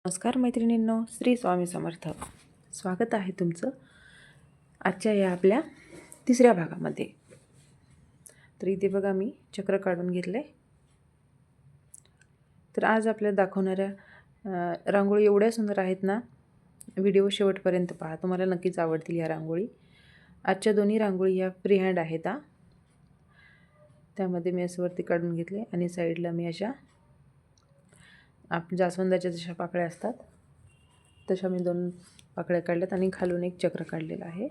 नमस्कार मैत्रिणींनो, श्री स्वामी समर्थ. स्वागत आहे तुमचं आजच्या या आपल्या तिसऱ्या भागामध्ये. तर इथे बघा मी चक्र काढून घेतले. तर आज आपल्याला दाखवणाऱ्या रांगोळी एवढ्या सुंदर आहेत ना, व्हिडिओ शेवटपर्यंत पहा, तुम्हाला नक्कीच आवडतील या रांगोळी. आजच्या दोन्ही रांगोळी ह्या फ्री हँड आहेत. त्यामध्ये मी असं वरती काढून घेतले आणि साईडला मी अशा जास्वंदाच्या जशा पाकळ्या असतात तशा मी 2 पाकळ्या काढल्यात आणि खालून एक चक्र काढलेलं आहे.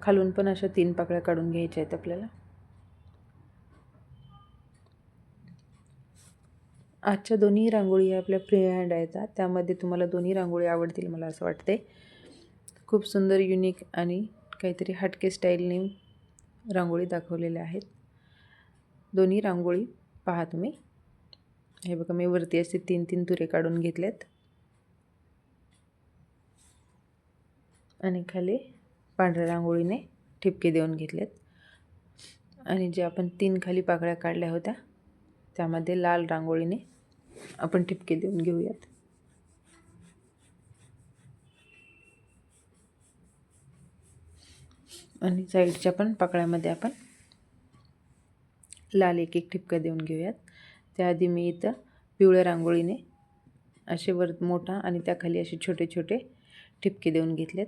खालून पण अशा 3 पाकळ्या काढून घ्यायच्या आहेत आपल्याला. आजच्या दोन्ही रांगोळी आपल्या फ्री हँड आहेत. त्यामध्ये तुम्हाला दोन्ही रांगोळी आवडतील मला असं वाटते. खूप सुंदर युनिक आणि काहीतरी हटके स्टाईलने रांगोळी दाखवलेल्या आहेत. दोन्ही रांगोळी पहा तुम्ही. हे बघा मी वरती असे 3-3 तुरे काढून घेतलेत आणि खाली पांढऱ्या रांगोळीने ठिपके देऊन घेतलेत. आणि जे आपण 3 खाली पाकळ्या काढल्या होत्या त्यामध्ये लाल रांगोळीने आपण ठिपके देऊन घेऊयात. आणि साईडच्या पण पाकळ्यामध्ये आपण लाल एक ठिपका देऊन घेऊयात. त्याआधी मी इथं पिवळ्या रांगोळीने असे वर मोठा आणि त्याखाली असे छोटे छोटे ठिपके देऊन घेतलेत.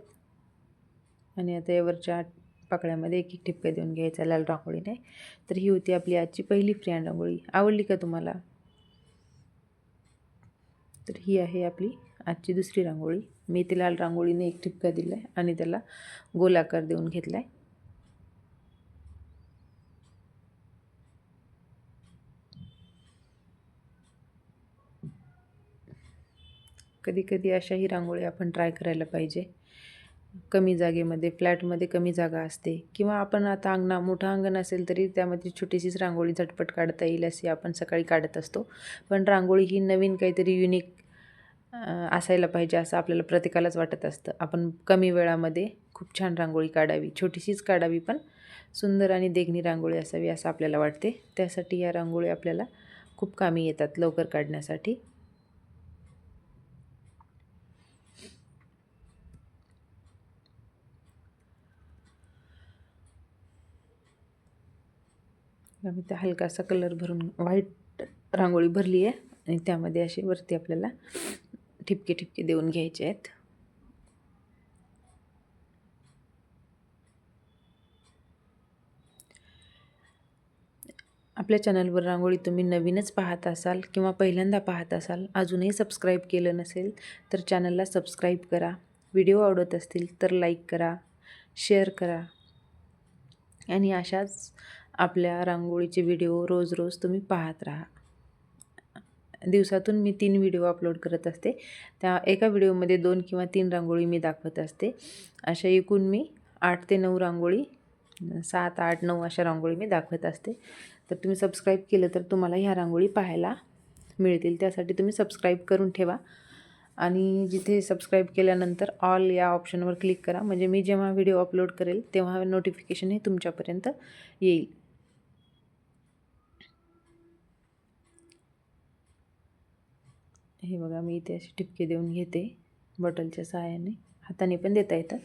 आणि आता यावरच्या पाकळ्यामध्ये एक ठिपका देऊन घ्यायचा लाल रांगोळीने. तर ही होती आपली आजची पहिली फ्री हँड रांगोळी. आवडली का तुम्हाला? तर ही आहे आपली आजची दुसरी रांगोळी. मी इथे लाल रांगोळीने एक ठिपका दिला आहे आणि त्याला गोलाकार देऊन घेतला आहे. कधी कधी अशाही रांगोळी आपण ट्राय करायला पाहिजे. कमी जागेमध्ये, फ्लॅटमध्ये कमी जागा असते किंवा आपण आता मोठं अंगण असेल तरी त्यामध्ये छोटीशीच रांगोळी झटपट काढता येईल अशी आपण सकाळी काढत असतो. पण रांगोळी ही नवीन काहीतरी युनिक असायला पाहिजे असं आपल्याला प्रत्येकालाच वाटत असतं. आपण कमी वेळामध्ये खूप छान रांगोळी काढावी, छोटीशीच काढावी पण सुंदर आणि देखणी रांगोळी असावी असं आपल्याला वाटते. त्यासाठी या रांगोळी आपल्याला खूप कामी येतात लवकर काढण्यासाठी. मी त्या हलकासा कलर भरून व्हाईट रांगोळी भरली आहे आणि त्यामध्ये असे वरती आपल्याला ठिपके ठिपके देऊन घ्यायचे आहेत. आपल्या चॅनलवर रांगोळी तुम्ही नवीनच पाहत असाल किंवा पहिल्यांदा पाहत असाल, अजूनही सबस्क्राईब केलं नसेल तर चॅनलला सबस्क्राईब करा. व्हिडिओ आवडत असतील तर लाईक करा, शेअर करा आणि अशाच आपल्या रांगोळीचे व्हिडिओ रोज रोज तुम्ही पाहत राहा. दिवसातून मी 3 व्हिडिओ अपलोड करत असते. त्या एका व्हिडिओमध्ये 2 किंवा 3 रांगोळी मी दाखवत असते. अशा एकूण मी 8 ते 9 रांगोळी, 7, 8, 9 अशा रांगोळी मी दाखवत असते. तर तुम्ही सबस्क्राईब केलं तर तुम्हाला ह्या रांगोळी पाहायला मिळतील. त्यासाठी तुम्ही सबस्क्राईब करून ठेवा आणि जिथे सबस्क्राईब केल्यानंतर ऑल या ऑप्शनवर क्लिक करा. म्हणजे मी जेव्हा व्हिडिओ अपलोड करेल तेव्हा नोटिफिकेशन हे तुमच्यापर्यंत येईल. हे बघा मी इथे असे ठिपके देऊन घेते बॉटलच्या सहाय्याने. हाताने पण देता येतात.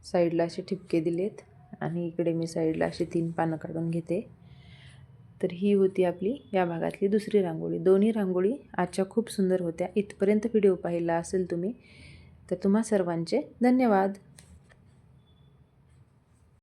साईडला असे ठिपके दिलेत आणि इकडे मी साईडला अशी 3 पानं काढून घेते. तर ही होती आपली या भागातली दुसरी रांगोळी. दोन्ही रांगोळी आजच्या खूप सुंदर होत्या. इथपर्यंत व्हिडिओ पाहिला असेल तुम्ही तर तुम्हा सर्वांचे धन्यवाद.